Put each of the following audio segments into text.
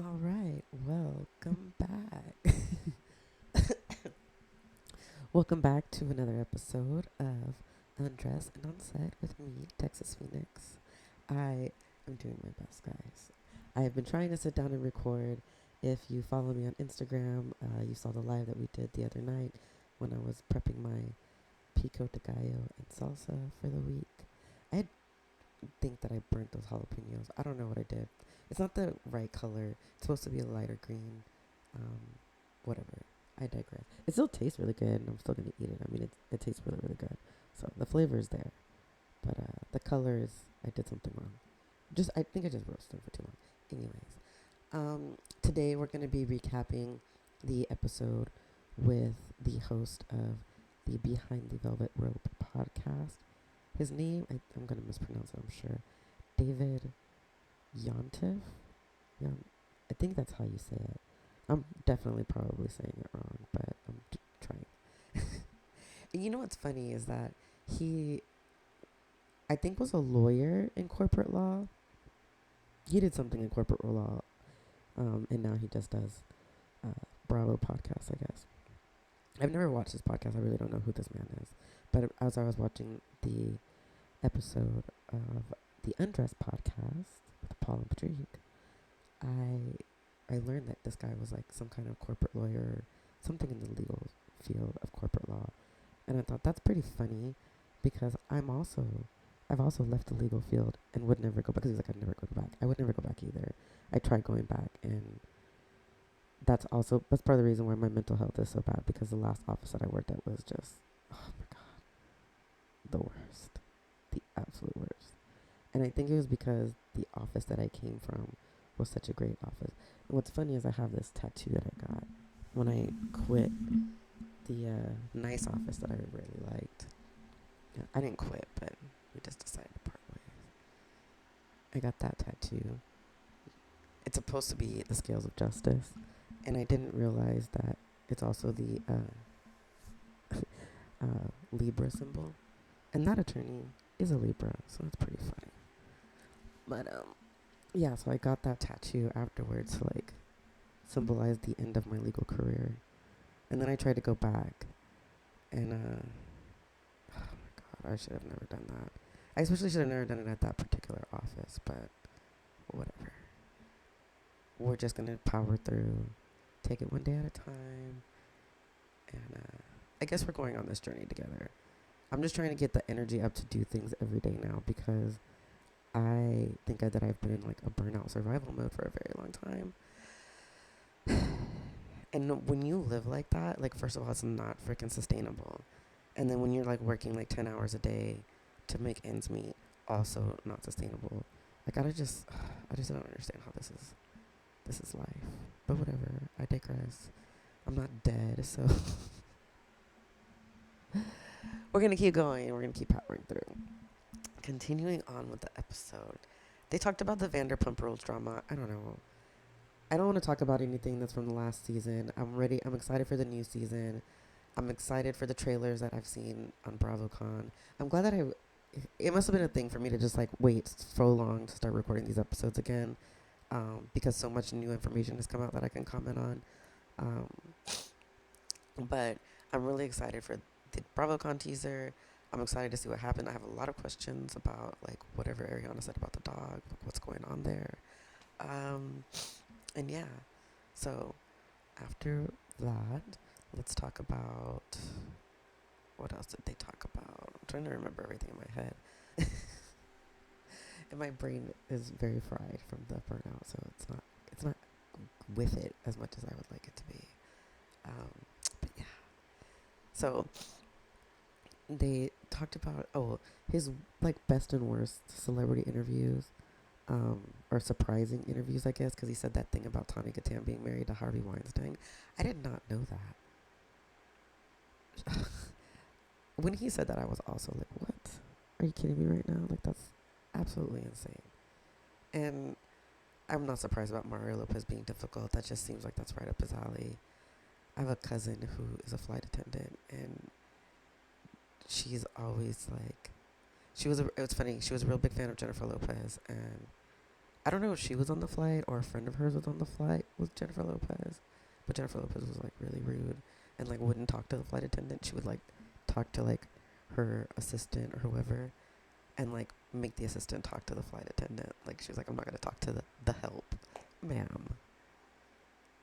All right, welcome back. Welcome back to another episode of Undress and Onset with me, Texas Phoenix. I am doing my best, guys. I have been trying to sit down and record. If you follow me on Instagram, you saw the live that we did the other night when I was prepping my pico de gallo and salsa for the week. I think that I burnt those jalapenos. I don't know what I did. It's not the right color. It's supposed to be a lighter green. Whatever. I digress. It still tastes really good, and I'm still gonna eat it. I mean, it tastes really, really good. So the flavor is there, but the color is. I did something wrong. I think I just roasted them for too long. Anyways, today we're gonna be recapping the episode with the host of the Behind the Velvet Rope podcast. His name, I'm going to mispronounce it, I'm sure. David Yontiff? I think that's how you say it. I'm definitely probably saying it wrong, but I'm trying. And you know what's funny is that he, I think, was a lawyer in corporate law. He did something in corporate law, and now he just does Bravo podcasts, I guess. I've never watched his podcast. I really don't know who this man is. But as I was watching the episode of the Undress podcast with Paul and Patrick, I learned that this guy was like some kind of corporate lawyer, something in the legal field of corporate law. And I thought that's pretty funny because I've also left the legal field and would never go back. Because he's like, I'd never go back. I would never go back either. I tried going back, and that's part of the reason why my mental health is so bad, because the last office that I worked at was just, oh my God, the worst, the absolute worst. And I think it was because the office that I came from was such a great office. And what's funny is I have this tattoo that I got when I quit the nice office that I really liked. Yeah, I didn't quit, but we just decided to part ways. I got that tattoo. It's supposed to be the scales of justice, and I didn't realize that it's also the Libra symbol, and that attorney is a Libra, so it's pretty funny. But yeah, so I got that tattoo afterwards to like symbolize the end of my legal career, and then I tried to go back, and oh my God, I should have never done that. I especially should have never done it at that particular office, but whatever. We're just gonna power through, take it one day at a time, and I guess we're going on this journey together. I'm just trying to get the energy up to do things every day now, because I think that I've been in like a burnout survival mode for a very long time. And when you live like that, like, first of all, it's not freaking sustainable. And then when you're like working like 10 hours a day to make ends meet, also not sustainable. Like, I just don't understand how this is life. But whatever, I digress. I'm not dead, so we're going to keep going. We're going to keep powering through. Continuing on with the episode. They talked about the Vanderpump Rules drama. I don't know. I don't want to talk about anything that's from the last season. I'm ready. I'm excited for the new season. I'm excited for the trailers that I've seen on BravoCon. I'm glad that it must have been a thing for me to just like wait so long to start recording these episodes again. Because so much new information has come out that I can comment on. But I'm really excited for the BravoCon teaser. I'm excited to see what happened. I have a lot of questions about like whatever Ariana said about the dog, like what's going on there. And yeah, so after that, let's talk about, what else did they talk about? I'm trying to remember everything in my head. And my brain is very fried from the burnout, so it's not with it as much as I would like it to be. But yeah. So they talked about his like best and worst celebrity interviews, or surprising interviews, I guess, because he said that thing about Tommy Gatan being married to Harvey Weinstein. I did not know that. When he said that, I was also like, what? Are you kidding me right now? Like, that's absolutely insane. And I'm not surprised about Mario Lopez being difficult. That just seems like that's right up his alley. I have a cousin who is a flight attendant, and she's always like, it was funny, she was a real big fan of Jennifer Lopez, and I don't know if she was on the flight or a friend of hers was on the flight with Jennifer Lopez, but Jennifer Lopez was like really rude and like wouldn't talk to the flight attendant. She would like talk to like her assistant or whoever and like make the assistant talk to the flight attendant. Like she was like, I'm not gonna talk to the help. Ma'am,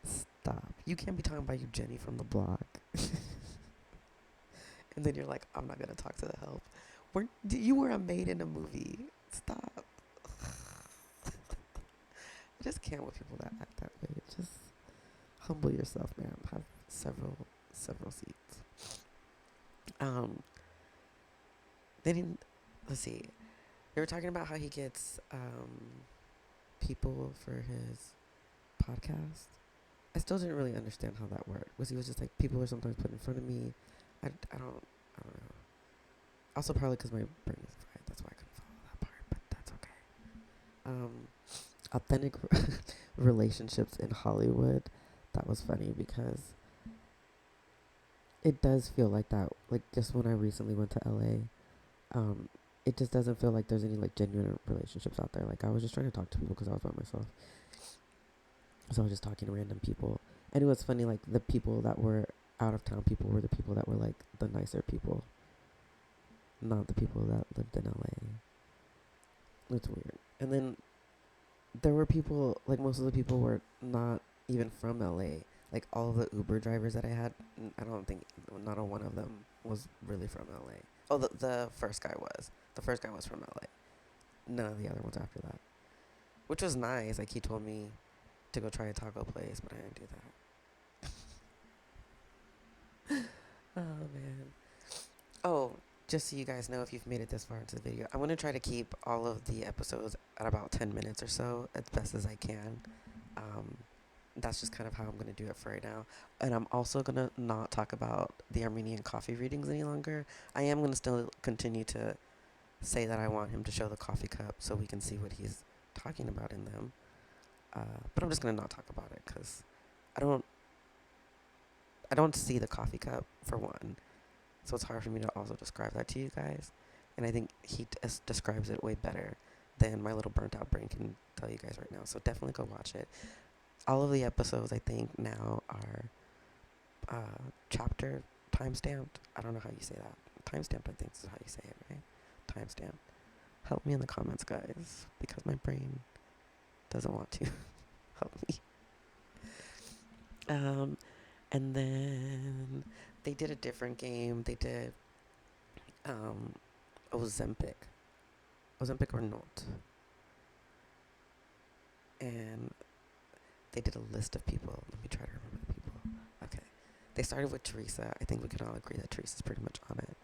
stop. You can't be talking about you Jenny from the block. And then you're like, I'm not gonna talk to the help. You were a maid in a movie. Stop. I just can't with people that act that way. Just humble yourself, ma'am. Have several seats. Then let's see. They were talking about how he gets people for his podcast. I still didn't really understand how that worked. Was he was just like, people are sometimes put in front of me. I don't know. Also probably because my brain is fried. That's why I couldn't follow that part, but that's okay. Authentic relationships in Hollywood. That was funny because it does feel like that. Like just when I recently went to LA, it just doesn't feel like there's any like genuine relationships out there. Like I was just trying to talk to people because I was by myself. So I was just talking to random people. And it was funny, like the people that were out of town people were the people that were like the nicer people. Not the people that lived in LA. It's weird. And then there were people, like most of the people were not even from LA. Like all of the Uber drivers that I had, I don't think, not a one of them was really from LA. Oh, the first guy was. The first guy was from LA. None of the other ones after that. Which was nice. Like he told me to go try a taco place, but I didn't do that. Oh, man. Oh, just so you guys know, if you've made it this far into the video, I'm going to try to keep all of the episodes at about 10 minutes or so, as best as I can. That's just kind of how I'm going to do it for right now. And I'm also going to not talk about the Armenian coffee readings any longer. I am going to still continue to say that I want him to show the coffee cup so we can see what he's talking about in them. But I'm just going to not talk about it because I don't see the coffee cup, for one. So it's hard for me to also describe that to you guys. And I think he describes it way better than my little burnt out brain can tell you guys right now. So definitely go watch it. All of the episodes, I think, now are chapter timestamped. I don't know how you say that. Timestamped, I think, is how you say it, right? Timestamp. Help me in the comments, guys, because my brain doesn't want to help me. And then they did a different game. They did Ozempic or Naute. And they did a list of people. Let me try to remember the people. Okay. They started with Teresa. I think we can all agree that Teresa's pretty much on it.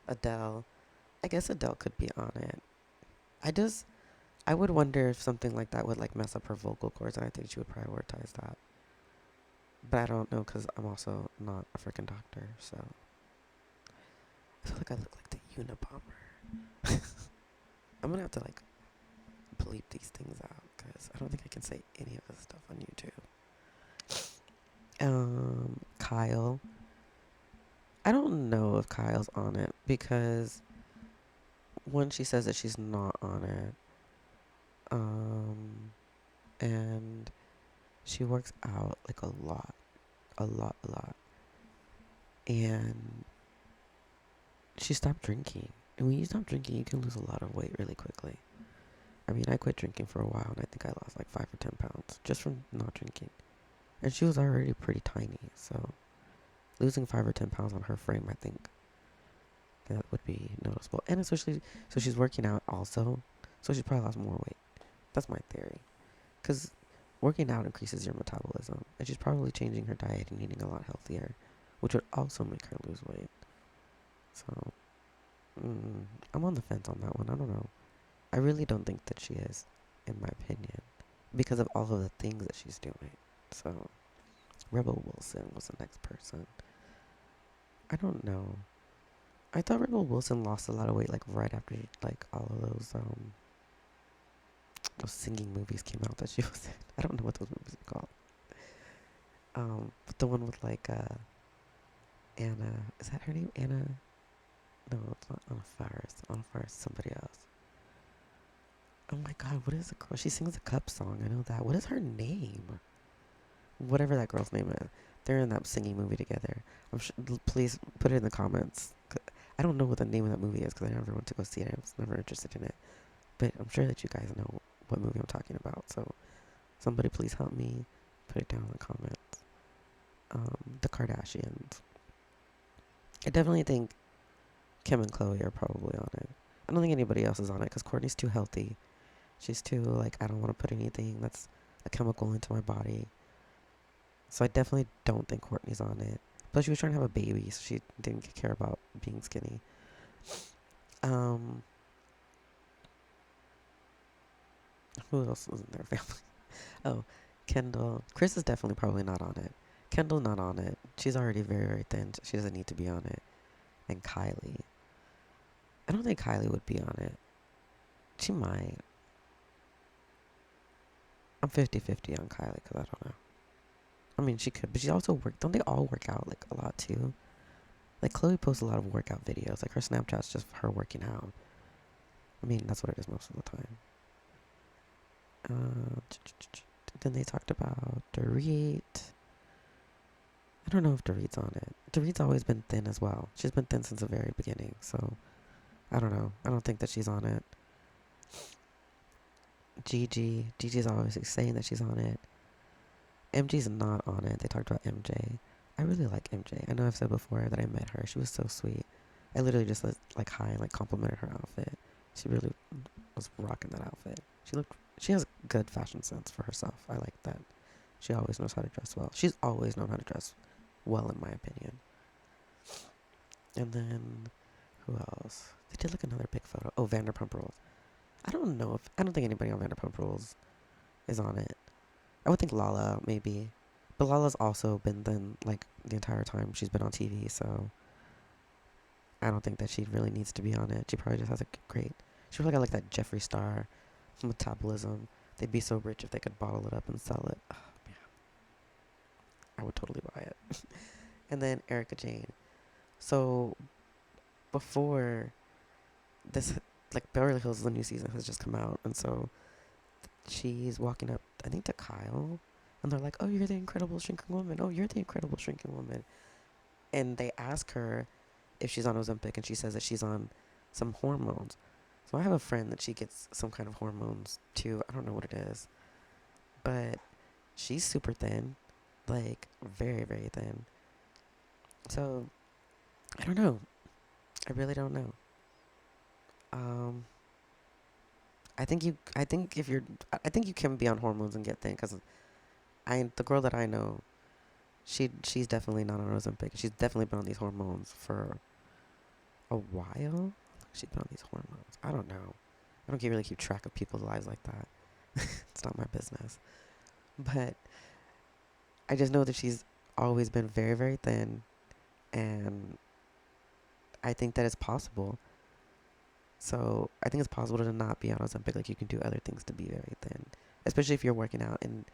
Adele. I guess Adele could be on it. I would wonder if something like that would like mess up her vocal cords, and I think she would prioritize that. But I don't know because I'm also not a freaking doctor, so I feel like I look like the Unabomber. I'm gonna have to like bleep these things out because I don't think I can say any of this stuff on YouTube. Kyle. I don't know if Kyle's on it because one, she says that she's not on it. And she works out like a lot. And she stopped drinking. And when you stop drinking, you can lose a lot of weight really quickly. I mean, I quit drinking for a while, and I think I lost like 5 or 10 pounds just from not drinking. And she was already pretty tiny, so losing 5 or 10 pounds on her frame, I think that would be noticeable. And especially, so she's working out also, so she's probably lost more weight. That's my theory. Because working out increases your metabolism, and she's probably changing her diet and eating a lot healthier, which would also make her lose weight. So, I'm on the fence on that one. I don't know. I really don't think that she is, in my opinion, because of all of the things that she's doing. So, Rebel Wilson was the next person. I don't know. I thought Rebel Wilson lost a lot of weight, like, right after, like, all of those singing movies came out that she was in. I don't know what those movies are called. But the one with, like, Anna, is that her name? Anna? No, it's not Anna Faris. Anna Faris is somebody else. Oh my God, what is the girl? She sings a cup song. I know that. What is her name? Whatever that girl's name is. They're in that singing movie together. Please put it in the comments. I don't know what the name of that movie is because I never went to go see it. I was never interested in it. But I'm sure that you guys know what movie I'm talking about. So somebody please help me. Put it down in the comments. The Kardashians. I definitely think Kim and Khloe are probably on it. I don't think anybody else is on it because Kourtney's too healthy. She's too, like, I don't want to put anything that's a chemical into my body. So I definitely don't think Kourtney's on it. Plus, she was trying to have a baby, so she didn't care about being skinny. Who else was in their family? Oh, Kendall. Chris is definitely probably not on it. Kendall not on it. She's already very, very thin. She doesn't need to be on it. And Kylie. I don't think Kylie would be on it. She might. I'm 50-50 on Kylie because I don't know. I mean, she could, but she also don't they all work out, like, a lot, too? Like, Khloe posts a lot of workout videos. Like, her Snapchat's just her working out. I mean, that's what it is most of the time. Then they talked about Dorit. I don't know if Dorit's on it. Dorit's always been thin as well. She's been thin since the very beginning, so I don't know. I don't think that she's on it. Gigi's always saying that she's on it. MG's not on it. They talked about MJ. I really like MJ. I know I've said before that I met her. She was so sweet. I literally just like hi and like complimented her outfit. She really was rocking that outfit. She has good fashion sense for herself. I like that. She always knows how to dress well. She's always known how to dress well, in my opinion. And then who else? They did like another big photo. Oh, Vanderpump Rules. I don't think anybody on Vanderpump Rules is on it. I would think Lala maybe, but Lala's also been then like the entire time she's been on TV, so I don't think that she really needs to be on it. She probably just has a great. She probably got like that Jeffree Star metabolism. They'd be so rich if they could bottle it up and sell it. Oh, man. I would totally buy it. And then Erika Jayne. So before this, like Beverly Hills, the new season has just come out, and so she's walking up, I think, to Kyle, and they're like, "Oh, you're the incredible shrinking woman. Oh, you're the incredible shrinking woman." And they ask her if she's on Ozempic, and she says that she's on some hormones. So I have a friend that she gets some kind of hormones too. I don't know what it is, but she's super thin, like very, very thin. So I don't know. I really don't know. I think you can be on hormones and get thin because the girl that I know, she's definitely not on Ozempic. She's definitely been on these hormones for a while. She's been on these hormones. I don't know. I don't really keep track of people's lives like that. It's not my business. But I just know that she's always been very, very thin, and I think that it's possible. So I think it's possible to not be on Ozempic. Like, you can do other things to be very thin, especially if you're working out. And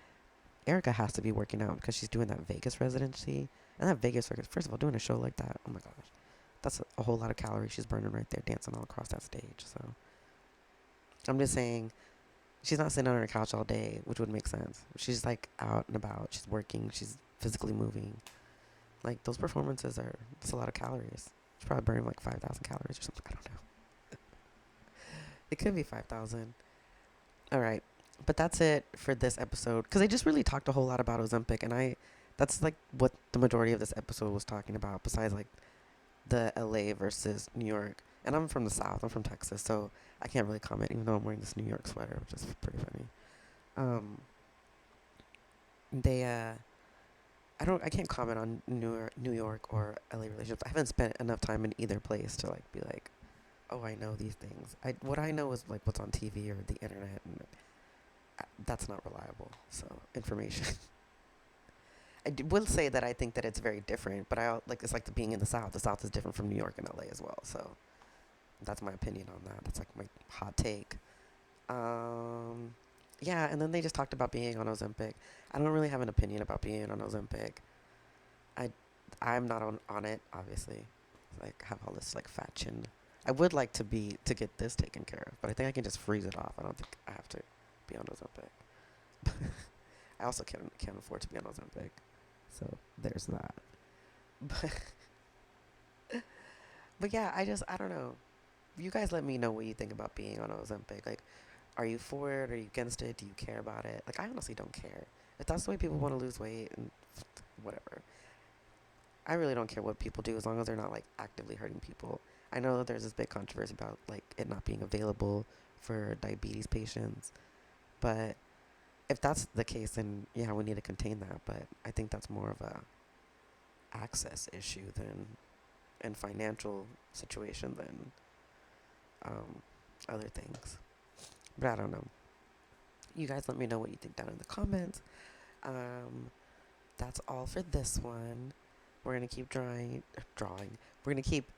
Erika has to be working out because she's doing that Vegas residency. And that Vegas circuit, first of all, doing a show like that, oh my gosh, that's a whole lot of calories she's burning right there, dancing all across that stage. So I'm just saying, she's not sitting on her couch all day, which would make sense. She's like out and about. She's working. She's physically moving. Like, those performances that's a lot of calories. She's probably burning like 5,000 calories or something. I don't know. It could be 5,000. All right. But that's it for this episode. Because I just really talked a whole lot about Ozempic. And that's like what the majority of this episode was talking about. Besides like the LA versus New York. And I'm from the South. I'm from Texas. So I can't really comment, even though I'm wearing this New York sweater, which is pretty funny. I can't comment on New York or LA relationships. I haven't spent enough time in either place to like be like, oh, I know these things. What I know is like what's on TV or the internet, and that's not reliable. So information. Will say that I think that it's very different, but it's like being in the South. The South is different from New York and LA as well. So that's my opinion on that. That's like my hot take. Yeah, and then they just talked about being on Ozempic. I don't really have an opinion about being on Ozempic. I'm not on it, obviously. Like, have all this like fat chin I would like to get this taken care of, but I think I can just freeze it off. I don't think I have to be on Ozempic. I also can't afford to be on Ozempic, so there's that. But yeah, I don't know. You guys let me know what you think about being on Ozempic. Like, are you for it? Are you against it? Do you care about it? Like, I honestly don't care. If that's the way people want to lose weight, and whatever. I really don't care what people do as long as they're not like actively hurting people. I know that there's this big controversy about like it not being available for diabetes patients, but if that's the case, then yeah, we need to contain that. But I think that's more of a access issue than and financial situation than other things. But I don't know. You guys let me know what you think down in the comments. That's all for this one. We're gonna keep drawing. We're gonna keep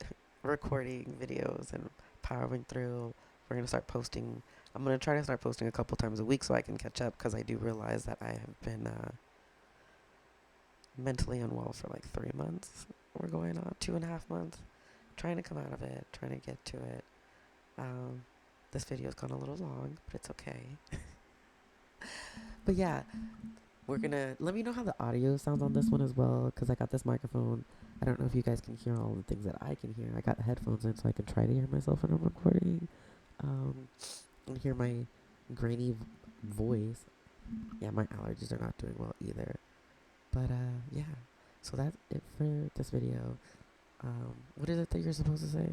recording videos and powering through. We're gonna start posting. I'm gonna try to start posting a couple times a week so I can catch up, because I do realize that I have been mentally unwell for like 3 months. We're going on 2.5 months, trying to come out of it, trying to get to it. This video's gone a little long, but it's okay. But yeah, we're gonna let me know how the audio sounds on this one as well, because I got this microphone. I don't know if you guys can hear all the things that I can hear. I got headphones in so I can try to hear myself when I'm recording, and hear my grainy voice. Yeah, my allergies are not doing well either. But yeah, so that's it for this video. What is it that you're supposed to say?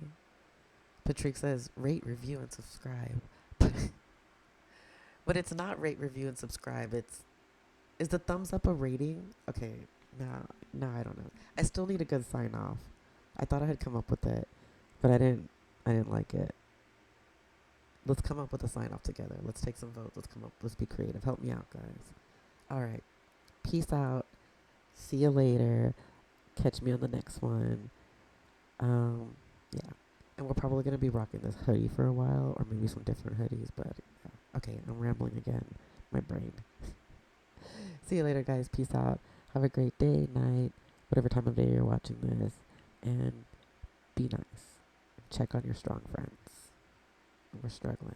Patrick says rate, review, and subscribe. But it's not rate, review, and subscribe. Is the thumbs up a rating? Okay, no, I don't know. I still need a good sign off. I thought I had come up with it, but I didn't like it. Let's come up with a sign off together. Let's take some votes. Let's be creative. Help me out, guys. All right. Peace out. See you later. Catch me on the next one. Yeah. And we're probably going to be rocking this hoodie for a while, or maybe some different hoodies, but yeah. Okay, I'm rambling again. My brain. See you later, guys. Peace out. Have a great day, night, whatever time of day you're watching this, and be nice. Check on your strong friends. We're struggling.